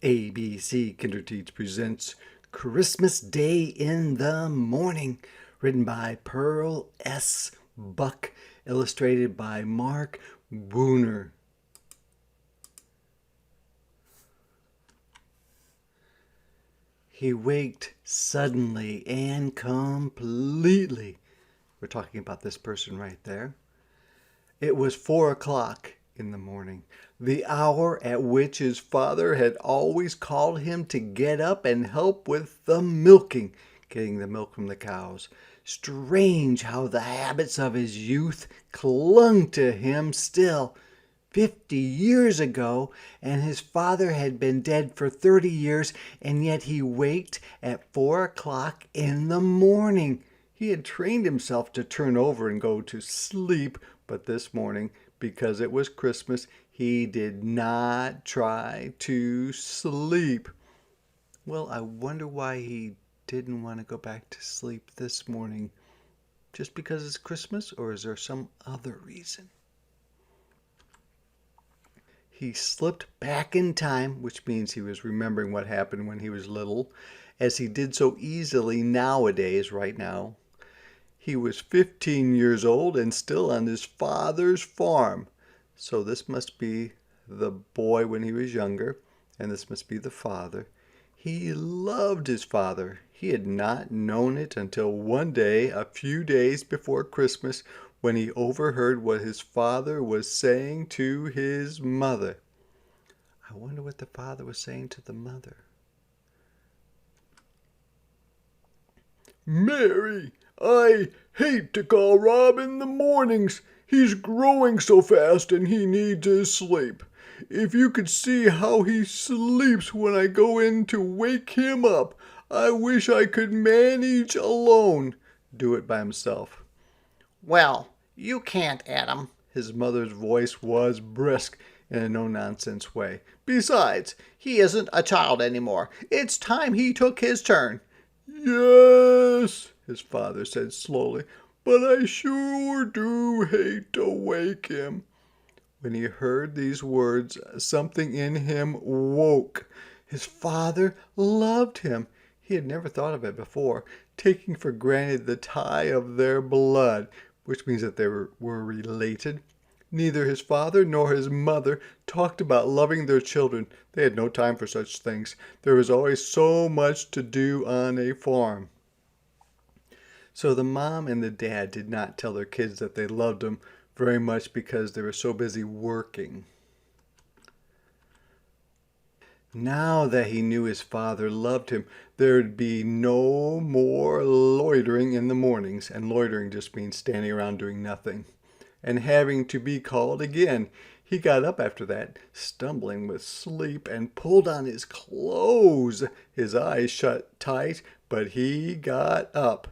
ABC Kinderteach presents Christmas Day in the Morning, written by Pearl S. Buck, illustrated by Mark Wooner. He waked suddenly and completely. We're talking about this person right there. It was 4 o'clock in the morning, the hour at which his father had always called him to get up and help with the milking, getting the milk from the cows. Strange how the habits of his youth clung to him still. 50 years ago, and his father had been dead for 30 years, and yet he waked at 4 o'clock in the morning. He had trained himself to turn over and go to sleep, but this morning, because it was Christmas, he did not try to sleep. Well, I wonder why he didn't want to go back to sleep this morning. Just because it's Christmas, or is there some other reason? He slipped back in time, which means he was remembering what happened when he was little, as he did so easily nowadays, right now. He was 15 years old and still on his father's farm. So this must be the boy when he was younger, and this must be the father. He loved his father. He had not known it until one day, a few days before Christmas, when he overheard what his father was saying to his mother. I wonder what the father was saying to the mother. Mary, I hate to call Rob in the mornings. He's growing so fast and he needs his sleep. If you could see how he sleeps when I go in to wake him up, I wish I could manage alone. Do it by himself. Well, you can't, Adam. His mother's voice was brisk in a no-nonsense way. Besides, he isn't a child anymore. It's time he took his turn. Yes, his father said slowly, but I sure do hate to wake him. When he heard these words, something in him woke. His father loved him. He had never thought of it before, taking for granted the tie of their blood, which means that they were related. Neither his father nor his mother talked about loving their children. They had no time for such things. There was always so much to do on a farm. So the mom and the dad did not tell their kids that they loved them very much because they were so busy working. Now that he knew his father loved him, there would be no more loitering in the mornings, and loitering just means standing around doing nothing, and having to be called again. He got up after that, stumbling with sleep, and pulled on his clothes. His eyes shut tight, but he got up.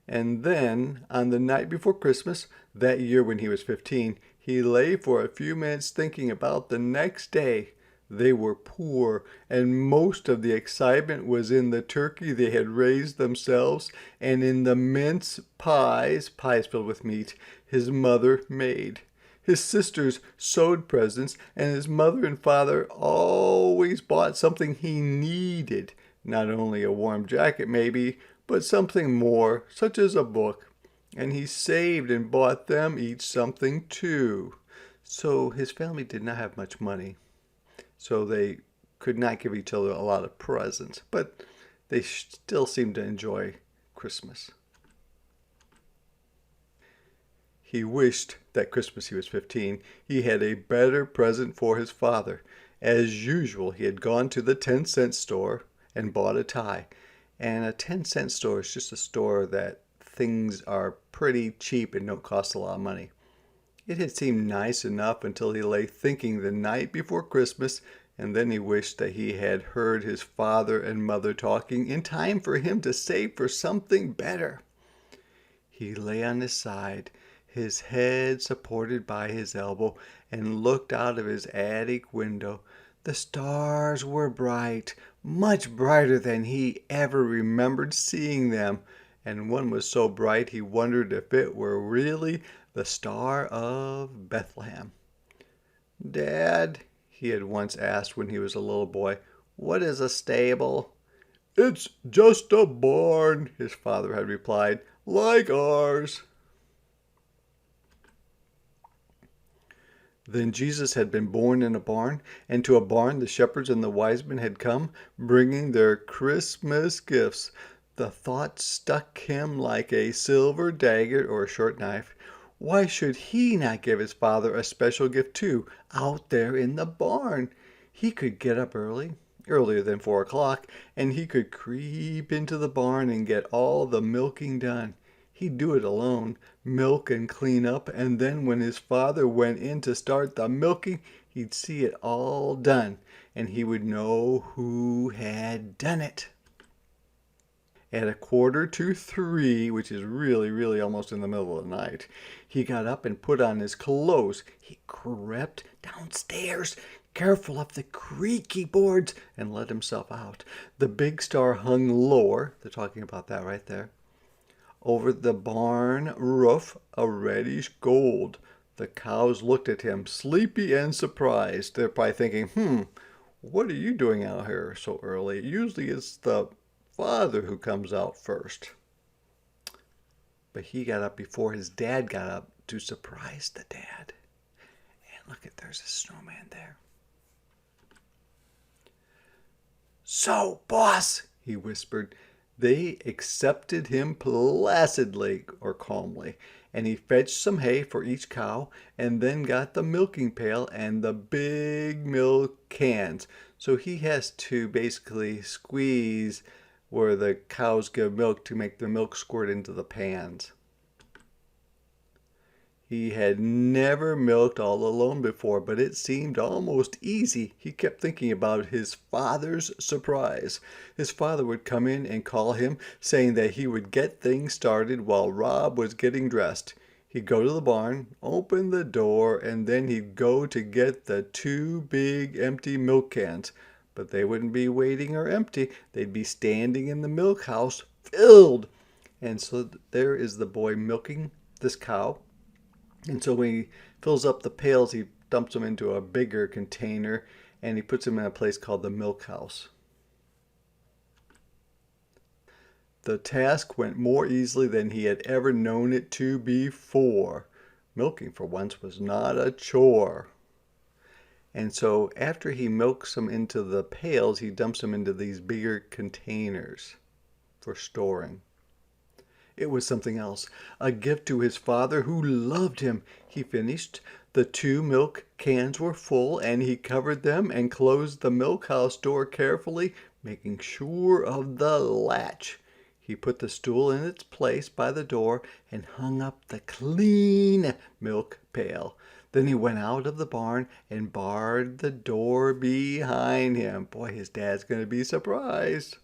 And then, on the night before Christmas, that year when he was 15, he lay for a few minutes thinking about the next day. They were poor, and most of the excitement was in the turkey they had raised themselves and in the mince pies filled with meat, his mother made. His sisters sewed presents, and his mother and father always bought something he needed. Not only a warm jacket, maybe, but something more, such as a book. And he saved and bought them each something too. So his family did not have much money. So they could not give each other a lot of presents, but they still seemed to enjoy Christmas. He wished that Christmas he was 15, he had a better present for his father. As usual, he had gone to the 10-cent store and bought a tie. And a 10-cent store is just a store that things are pretty cheap and don't cost a lot of money. It had seemed nice enough until he lay thinking the night before Christmas, and then he wished that he had heard his father and mother talking in time for him to save for something better. He lay on his side, his head supported by his elbow, and looked out of his attic window. The stars were bright, much brighter than he ever remembered seeing them, and one was so bright he wondered if it were really the Star of Bethlehem. "Dad," he had once asked when he was a little boy, What is a stable? It's just a barn, his father had replied, like ours. Then Jesus had been born in a barn, and to a barn the shepherds and the wise men had come, bringing their Christmas gifts. The thought stuck him like a silver dagger or a short knife. Why should he not give his father a special gift too, out there in the barn? He could get up early, earlier than 4 o'clock, and he could creep into the barn and get all the milking done. He'd do it alone, milk and clean up, and then when his father went in to start the milking, he'd see it all done, and he would know who had done it. At 2:45, which is really almost in the middle of the night, he got up and put on his clothes. He crept downstairs, careful of the creaky boards, and let himself out. The big star hung lower, they're talking about that right there, over the barn roof, a reddish gold. The cows looked at him, sleepy and surprised. They're probably thinking, what are you doing out here so early? Usually it's the father who comes out first. But he got up before his dad got up to surprise the dad. And look, there's a snowman there. So, boss, he whispered. They accepted him placidly or calmly, and he fetched some hay for each cow and then got the milking pail and the big milk cans. So he has to basically squeeze where the cows give milk to make the milk squirt into the pans. He had never milked all alone before, but it seemed almost easy. He kept thinking about his father's surprise. His father would come in and call him, saying that he would get things started while Rob was getting dressed. He'd go to the barn, open the door, and then he'd go to get the 2 big empty milk cans. But they wouldn't be waiting or empty. They'd be standing in the milk house, filled. And so there is the boy milking this cow. And so when he fills up the pails, he dumps them into a bigger container and he puts them in a place called the milk house. The task went more easily than he had ever known it to before. Milking for once was not a chore. And so after he milks them into the pails, he dumps them into these bigger containers for storing. It was something else, a gift to his father who loved him. He finished. The 2 milk cans were full, and he covered them and closed the milk house door carefully, making sure of the latch. He put the stool in its place by the door and hung up the clean milk pail. Then he went out of the barn and barred the door behind him. Boy, his dad's going to be surprised.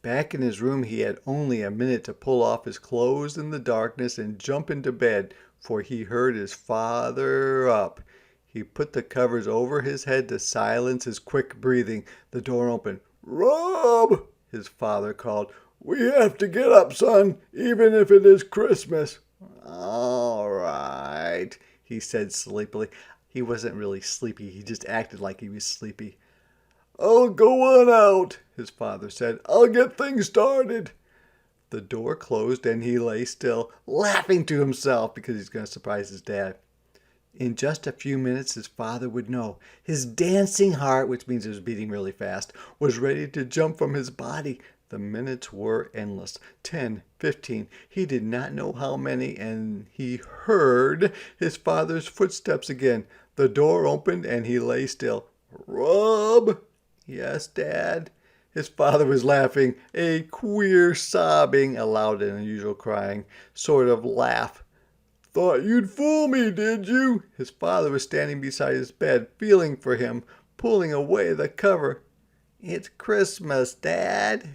Back in his room, he had only a minute to pull off his clothes in the darkness and jump into bed, for he heard his father up. He put the covers over his head to silence his quick breathing. The door opened. Rob, His father called. we have to get up, son, even if it is Christmas. All right, he said sleepily. He wasn't really sleepy. He just acted like he was sleepy. I'll go on out, his father said. I'll get things started. The door closed and he lay still, laughing to himself because he's going to surprise his dad. In just a few minutes, his father would know. His dancing heart, which means it was beating really fast, was ready to jump from his body. The minutes were endless. 10, 15, he did not know how many, and he heard his father's footsteps again. The door opened and he lay still. Rob? Yes, Dad? His father was laughing, a queer sobbing, a loud and unusual crying sort of laugh. Thought you'd fool me, did you? His father was standing beside his bed, feeling for him, pulling away the cover. It's Christmas, Dad.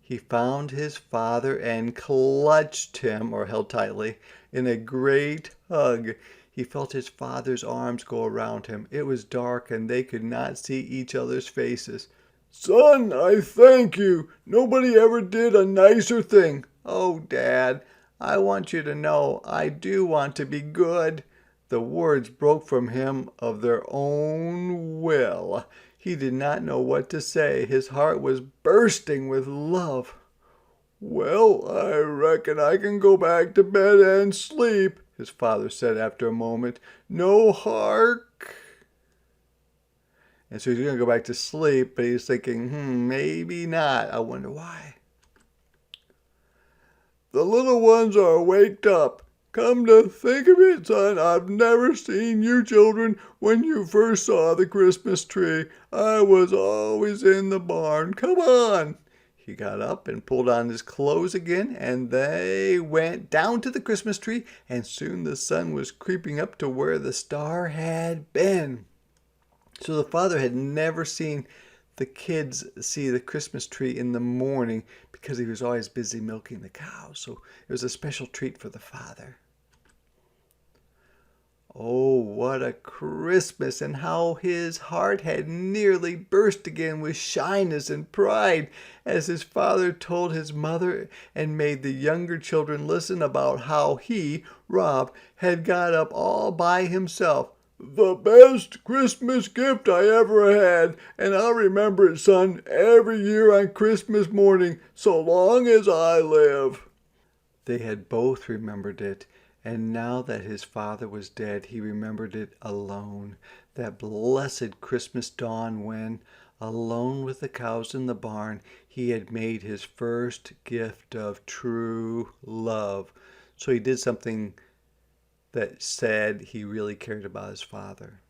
He found his father and clutched him, or held tightly, in a great hug. He felt his father's arms go around him. It was dark and they could not see each other's faces. Son, I thank you. Nobody ever did a nicer thing. Oh, Dad, I want you to know I do want to be good. The words broke from him of their own will. He did not know what to say. His heart was bursting with love. "Well, I reckon I can go back to bed and sleep," his father said after a moment. "No hark." And so he's going to go back to sleep, but he's thinking, maybe not. I wonder why. "The little ones are waked up. Come to think of it, son, I've never seen you children when you first saw the Christmas tree. I was always in the barn. Come on." He got up and pulled on his clothes again, and they went down to the Christmas tree, and soon the sun was creeping up to where the star had been. So the father had never seen the kids see the Christmas tree in the morning because he was always busy milking the cows. So it was a special treat for the father. Oh, what a Christmas, and how his heart had nearly burst again with shyness and pride as his father told his mother and made the younger children listen about how he, Rob, had got up all by himself. "The best Christmas gift I ever had, and I'll remember it, son, every year on Christmas morning, so long as I live." They had both remembered it, and now that his father was dead, he remembered it alone. That blessed Christmas dawn when, alone with the cows in the barn, he had made his first gift of true love. So he did something that said he really cared about his father.